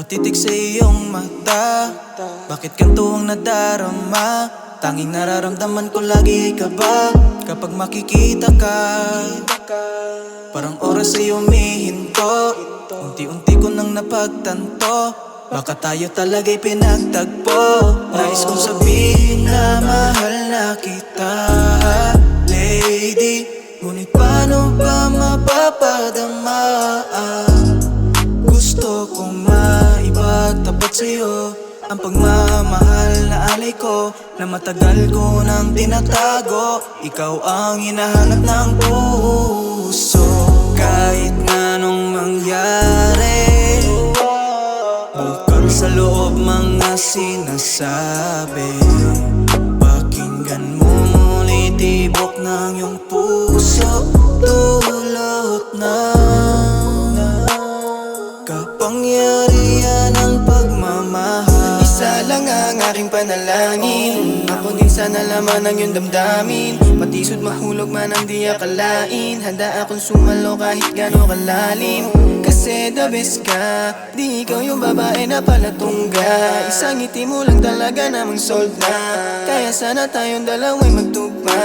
Nakatitig sa iyong mata. Bakit ganito ang nadarama? Tanging nararamdaman ko lagi ay kaba kapag makikita ka. Parang oras ay humihinto, unti-unti ko nang napagtanto. Baka tayo talaga'y pinagtagpo. Nais kong sabihin na mahal na kita, lady. Ngunit paano ba mapapadama? Gusto kong maipagtapat sa'yo ang pagmamahal na alay ko, na matagal ko nang tinatago. Ikaw ang hinahanap ng puso. Kahit na anong mangyari, bukal sa loob mga sinasabi. Pakinggan mo muli tibok ng iyong puso. Dulot ng kapangyarihan ng pagmamahal. Isa lang ang aking panalangin, ako din sana laman ang iyong damdamin. Matisod mahulog man ang di akalain, handa akong sumalo kahit gano'n kalalim. Kasi the best ka, di ikaw yung babae na palatungga. Isang ngiti mo lang talaga namang sold na, kaya sana tayong dalawa'y magtugma,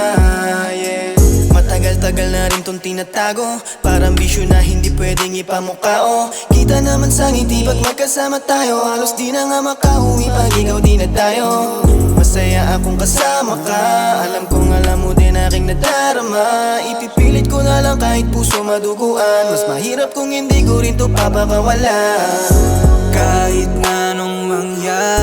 yeah. Matagal-tagal na rin tong tinatago, parang bisyo na hindi pwedeng ipamukao. Kita naman sa ngiti pag magkasama tayo, halos di na nga makauwi pag ikaw di na tayo. Masaya akong kasama ka, alam kong alam mo din aking nadarama. Ipipilit ko na lang kahit puso maduguan, mas mahirap kung hindi ko rin to papakawalan. Kahit na anong mangyari,